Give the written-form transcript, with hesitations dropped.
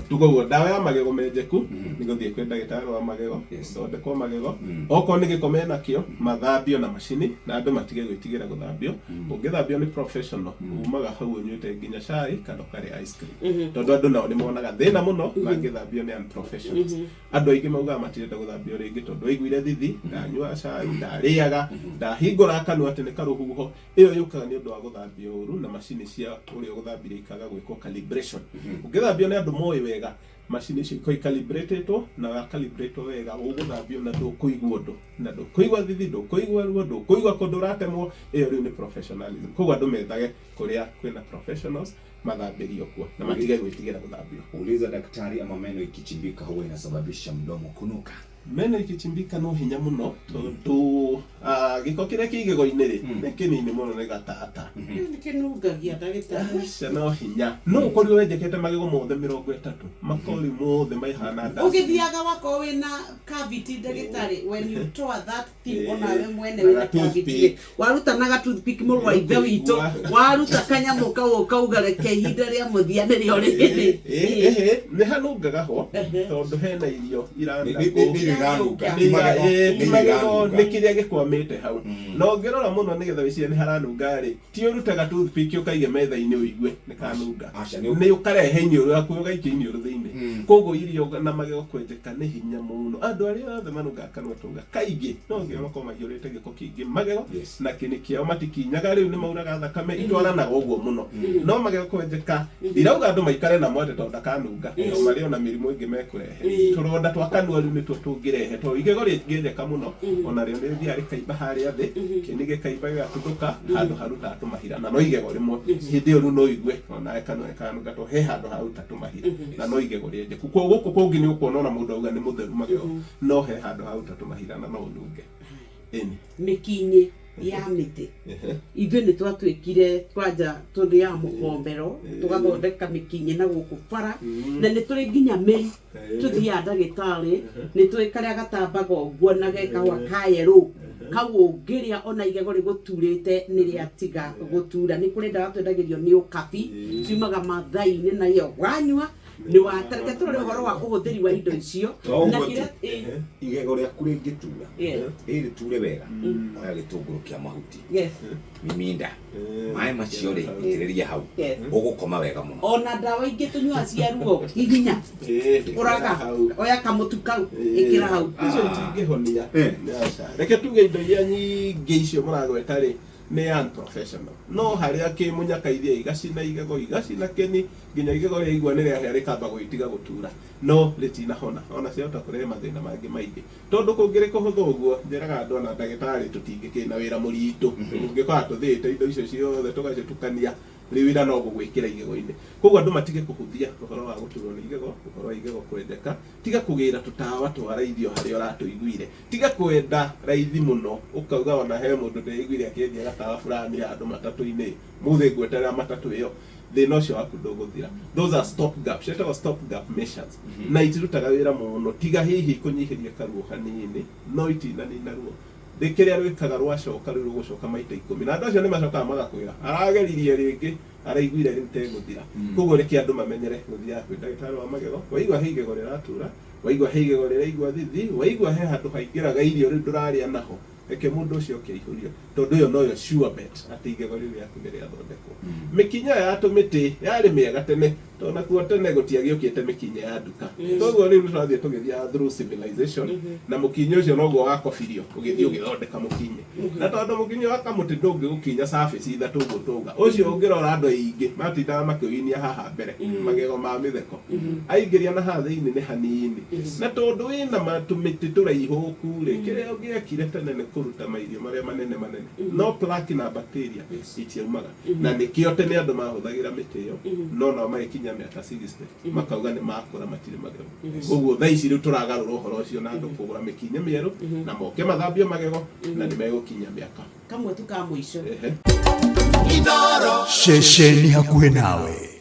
tuko dawa ya magego menjeku niguthie kwi ndagitari wa magego thondekwo magego oko ni gikome nakio mathambio na macini na andu matige gwitigira guthambio ungithambio ni professional umaga hau unyuite nginya cai kana kari ice cream tondu andu nao ni monaga thina muno na ngithambio ni unprofessional andu aingi mauga matirenda guthambio ringi tondu aiguire thithi ndanyua cai ndariaga ndahingura kanua ati ni karuhuho iyo yukaga ni undu wa guthambio uru na macini cia uria guthambia ikaga gwikwo calibration ungithambio ni andu moi wega macini cio calibratetwo na wa calibratwo wega uguthambio na ndukuigwa undu na ndukuigwa thithi ndukuigwa ruo ndukuigwa kundu ratemwo iyo riu ni professionalism koguo andu methage kuria kwina professionals mathambirio kuo na matige gwitigira guthambio. Uliza daktari, ama meno ikichimbika huwa inasababisha mdomo kunuka? Meno ikichimbika no hinya muno tondu giko kiria kiigego-ini ri ni kinini muno ni gatata ni kinungagia ndagitari no hinya no ukori wenjekete magego mothe 30 makori mothe maihana nda ugithiaga wako wina cavity ndagitari when you tore that thing onawe mwene wina cavity waruta na toothpick mu wa ithe witu waruta kanyamu kau kaugareke ihinda ria muthia ni rio ri ni hanungaga ho tondu hena irio iranda ni kiria gikwamite hau no ngirora muno nigetha wiciria ni haranunga ri ti urutaga toothpick ukaige metha-ini uigue ni kanunga ni ukarehe iniuru yaku ugaikia iniuru thiini koguo irio na magego kwenjeka ni hinya muno andu aria othe manunga kanua tunga kaingi no ngira makorwo maiyurite giko kingi magego na kini kiao matikinyaga riu ni mauraga thakame itwaranaga uguo muno no magego kwenjeka irauga andu maikare na mwete tonda kanunga no mario na mirimu ingi mekurehe turonda twa kanua riu ni tungirehe to igego ringienjeka muno ona rio ni thia rikaimba haria thi kini gikaimba gatuduka handu haruta tumahira na no igego rimwe hindi iyo no igue ona kanua kanunga to he handu haruta tumahira na no igego rinjeku guku kungi ni ukwona ona mundu auga ni mutheru magego no he handu haruta tumahira na no ununge ini mikinyi ya miti ithuĩ nĩ twatuĩkire twanja tũrĩ ya mũkombero tũgathondeka mĩkinyi na gũkũ bara na nĩ tũrĩ nginya mĩri tũthiaga ndagĩtarĩ nĩ tũrĩ karĩa gatambaga ũguo na gekagwa kayerũ kau ũngĩrĩa ona igego rĩgũturĩte nĩ rĩatiga gũtura nĩ kũrĩ ndawa twendagĩrio nĩ ũkabi ciumaga Maathai-inĩ na iyo wanyua ni watareke tũrĩ ũhoro wa ũhũthĩri wa indo icio na kĩrĩa igego rĩaku rĩngĩtura ĩrĩ ture wega oya gĩtũngũrũ kĩa mahuti miminda maĩ macio rĩ itĩrĩria hau ũgũkoma wega mũno ona ndawa ingĩ tũnyuaga cia ruo hihinya ũraga oya kamũtu kau ĩkĩra hau icio itingĩhonia reke tuge indo iria nyingĩ icio mũragweta rĩ ni unprofessional no haria kimunyakaithia igacina igego igacina keni nginya igego ria igwa ni ria rikamba gwitiga gutura no ritina hona ona ciota kurehe mathina mangi maingi tondu kungire kuhutha uguo njiraga andu na ndagitari tutingikina wira muritu ungikora tuthite indo icio ciothe tugacitukania riwira no gugwikira igego-ini koguo andu matige kuhuthia uhoro wa guturwo ni igego uhoro wa igego kwenjeka tiga kugira tutawa twaraithio haria uratuiguire tiga kwenda raithi muno ukauga ona he mundu ndeiguire akiendia gatawa fulani ya andu matatu-ini muthe ngweterera matatu iyo thina ucio waku nduguthira those are stop gaps etagwo stop gap measures na itirutaga wira muno tiga hihi kunyihiria karuo hanini no itina ni naruo rikiria rwikaga rwacoka riu rugucoka maita 10 na andu acio ni macokaga magakwira arageririe ringi araiguire riu teguthira koguo reke andu mamenyere guthia kwi ndagitari wa magego waigua he igego riratura waigua he igego riraigua thithi waigua he handu haingiraga irio riu nduraria naho reke mundu ucio kiihurio tondu yo noyo sure bet ati igego riu riaku ni riathondekwo mikinya ya tumiti yari miega tene tona kuo tene gutiagiukite mikinya ya nduka toguo riu turathie tugithia through civilization na mukinya ucio noguo gakobirio ugithie ugithondeka mukinya na tondu mukinya wa kamuti ndungi gukinya surface ithatu uguo tuga ucio ungirora andu aingi matindaga makiuinia haha mbere magego ma mitheko aingiria na ha thiini ni hanini na tondu wina matumiti turaihuku ri kiria ungiekire tene ni kuruta mairio maria manene no plaque na bacteria itiumaga na nikio tene andu mahuthagira miti iyo no no magikinya miaka 60 makauga ni makura matire magego uguo thaa ici riu turagarura uhoro ucio na andu kugura mikinya mieru na moke mathambio magego na ni megukinya miaka kamwe tuka muico Shesheni hakuhe nawe.